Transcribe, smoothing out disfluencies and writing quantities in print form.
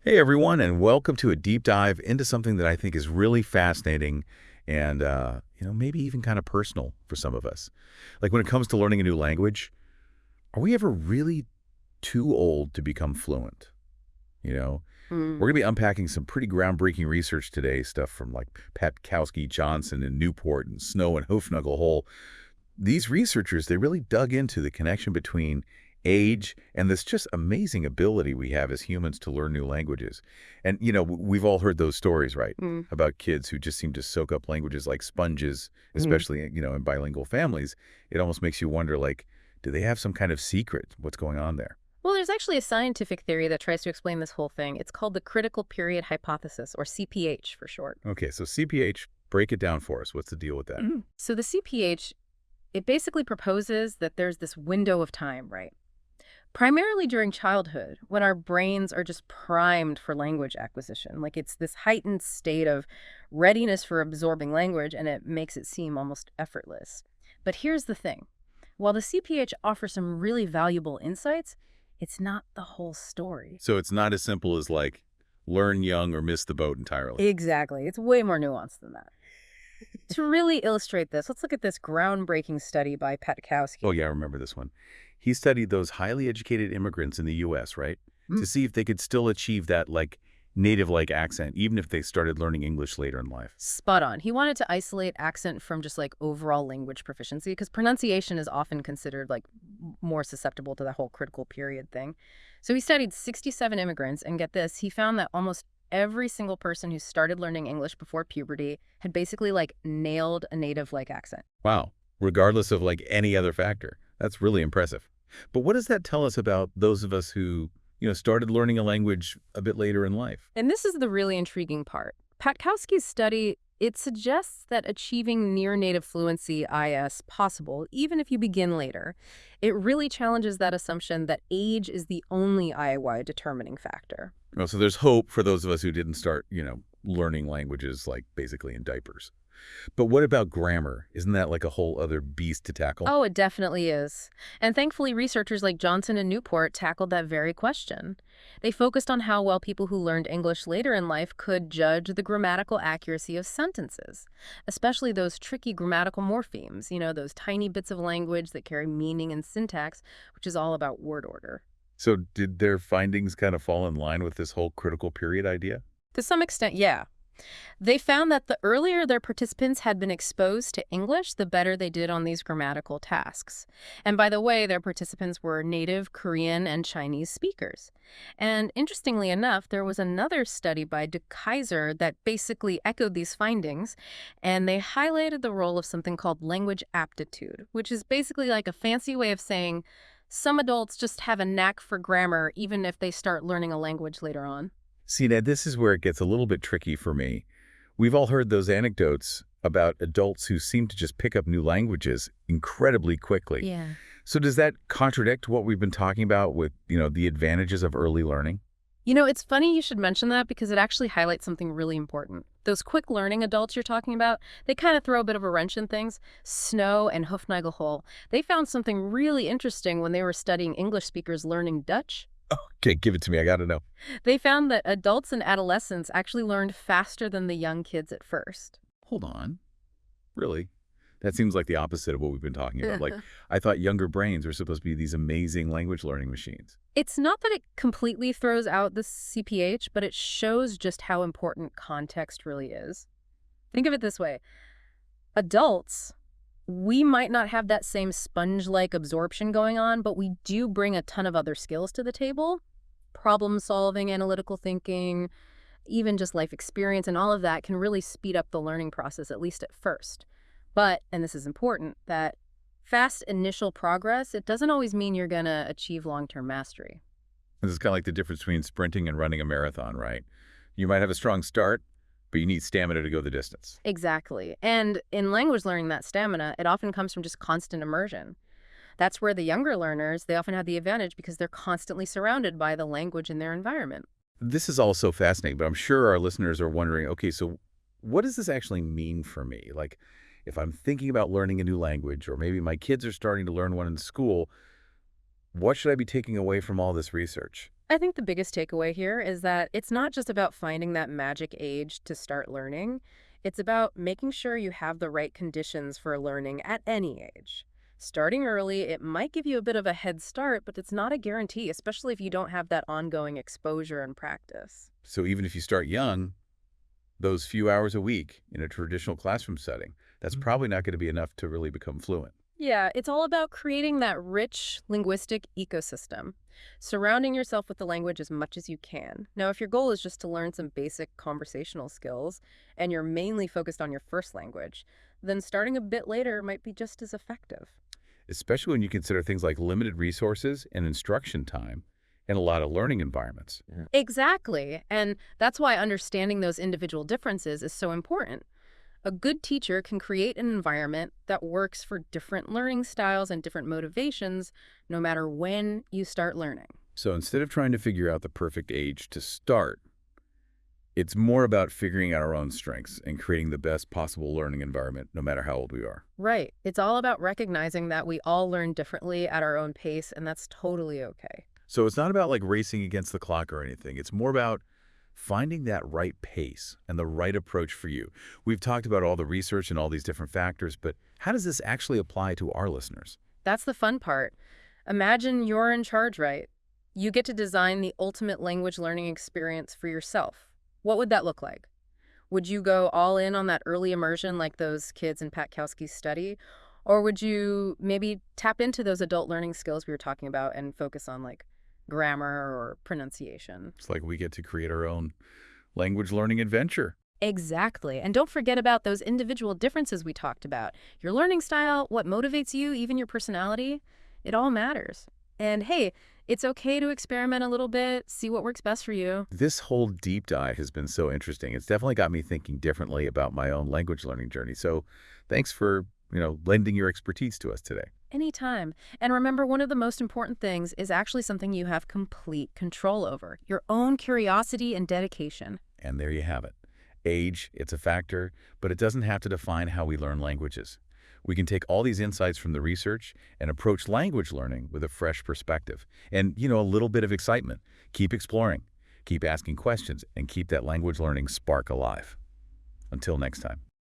Hey everyone, and welcome to a deep dive into something that I think is really fascinating and maybe even kind of personal for some of us. Like when it comes to learning a new language, are we ever really too old to become fluent? You know, Mm. we're going to be unpacking some pretty groundbreaking research today, stuff from like Patkowski, Johnson, and Newport, and Snow and Hoefnagel-Hohle. These researchers, they really dug into the connection between age and this just amazing ability we have as humans to learn new languages. And, we've all heard those stories, right? Mm. About kids who just seem to soak up languages like sponges, Mhm. especially, in bilingual families. It almost makes you wonder, like, do they have some kind of secret? What's going on there? Well, there's actually a scientific theory that tries to explain this whole thing. It's called the critical period hypothesis, or CPH for short. Okay, so CPH, break it down for us. What's the deal with that? So the CPH, it basically proposes that there's this window of time, right? Primarily during childhood, when our brains are just primed for language acquisition. Like it's this heightened state of readiness for absorbing language, and it makes it seem almost effortless. But here's the thing. While the CPH offers some really valuable insights, it's not the whole story. So it's not as simple as like learn young or miss the boat entirely. Exactly. It's way more nuanced than that. To really illustrate this, let's look at this groundbreaking study by Oh, Patkowski. yeah, I remember this one. He studied those highly educated immigrants in the U.S., right? Mm. To see if they could still achieve that, like, native-like accent, even if they started learning English later in life. Spot on. He wanted to isolate accent from just like overall language proficiency because pronunciation is often considered like more susceptible to the whole critical period thing. So he studied 67 immigrants, and get this, he found that almost every single person who started learning English before puberty had basically like nailed a native like accent. Wow. Regardless of, like, any other factor. That's really impressive. But what does that tell us about those of us who, started learning a language a bit later in life? And this is the really intriguing part. Patkowski's study, it suggests that achieving near native fluency is possible, even if you begin later. It really challenges that assumption that age is the only IY determining factor. Well, so there's hope for those of us who didn't start, learning languages, like, basically in diapers. But what about grammar? Isn't that like a whole other beast to tackle? Oh, it definitely is. And thankfully, researchers like Johnson and Newport tackled that very question. They focused on how well people who learned English later in life could judge the grammatical accuracy of sentences, especially those tricky grammatical morphemes, those tiny bits of language that carry meaning and syntax, which is all about word order. So did their findings kind of fall in line with this whole critical period idea? To some extent, yeah. They found that the earlier their participants had been exposed to English, the better they did on these grammatical tasks. And by the way, their participants were native Korean and Chinese speakers. And interestingly enough, there was another study by De Kaiser that basically echoed these findings, and they highlighted the role of something called language aptitude, which is basically like a fancy way of saying some adults just have a knack for grammar even if they start learning a language later on. See, now this is where it gets a little bit tricky for me. We've all heard those anecdotes about adults who seem to just pick up new languages incredibly quickly. Yeah. So does that contradict what we've been talking about with, the advantages of early learning? It's funny you should mention that because it actually highlights something really important. Those quick learning adults you're talking about, they kind of throw a bit of a wrench in things. Snow and Hoefnagel-Hohle, they found something really interesting when they were studying English speakers learning Dutch. Okay, give it to me. I got to know. They found that adults and adolescents actually learned faster than the young kids at first. Hold on. Really? That seems like the opposite of what we've been talking about. Like, I thought younger brains were supposed to be these amazing language learning machines. It's not that it completely throws out the CPH, but it shows just how important context really is. Think of it this way. Adults, we might not have that same sponge-like absorption going on, but we do bring a ton of other skills to the table. Problem solving, analytical thinking, even just life experience, and all of that can really speed up the learning process, at least at first. But, and this is important, that fast initial progress, it doesn't always mean you're going to achieve long-term mastery. This is kind of like the difference between sprinting and running a marathon, right? You might have a strong start, but you need stamina to go the distance. Exactly. And in language learning, that stamina, it often comes from just constant immersion. That's where the younger learners, they often have the advantage because they're constantly surrounded by the language in their environment. This is all so fascinating, but I'm sure our listeners are wondering, okay, so what does this actually mean for me? Like, if I'm thinking about learning a new language, or maybe my kids are starting to learn one in school, what should I be taking away from all this research? I think the biggest takeaway here is that it's not just about finding that magic age to start learning. It's about making sure you have the right conditions for learning at any age. Starting early, it might give you a bit of a head start, but it's not a guarantee, especially if you don't have that ongoing exposure and practice. So even if you start young, those few hours a week in a traditional classroom setting, that's probably not going to be enough to really become fluent. Yeah, it's all about creating that rich linguistic ecosystem, surrounding yourself with the language as much as you can. Now, if your goal is just to learn some basic conversational skills and you're mainly focused on your first language, then starting a bit later might be just as effective. Especially when you consider things like limited resources and instruction time in a lot of learning environments. Yeah. Exactly. And that's why understanding those individual differences is so important. A good teacher can create an environment that works for different learning styles and different motivations, no matter when you start learning. So instead of trying to figure out the perfect age to start, it's more about figuring out our own strengths and creating the best possible learning environment, no matter how old we are. Right. It's all about recognizing that we all learn differently at our own pace, and that's totally okay. So it's not about like racing against the clock or anything. It's more about finding that right pace and the right approach for you. We've talked about all the research and all these different factors, but how does this actually apply to our listeners? That's the fun part. Imagine you're in charge, right? You get to design the ultimate language learning experience for yourself. What would that look like? Would you go all in on that early immersion like those kids in Patkowski's study? Or would you maybe tap into those adult learning skills we were talking about and focus on like grammar or pronunciation? It's like we get to create our own language learning adventure. Exactly. And don't forget about those individual differences we talked about. Your learning style, what motivates you, even your personality, it all matters. And hey, it's okay to experiment a little bit, see what works best for you. This whole deep dive has been so interesting. It's definitely got me thinking differently about my own language learning journey. So thanks for, lending your expertise to us today. Anytime. And remember, one of the most important things is actually something you have complete control over, your own curiosity and dedication. And there you have it. Age, it's a factor, but it doesn't have to define how we learn languages. We can take all these insights from the research and approach language learning with a fresh perspective and, a little bit of excitement. Keep exploring, keep asking questions, and keep that language learning spark alive. Until next time.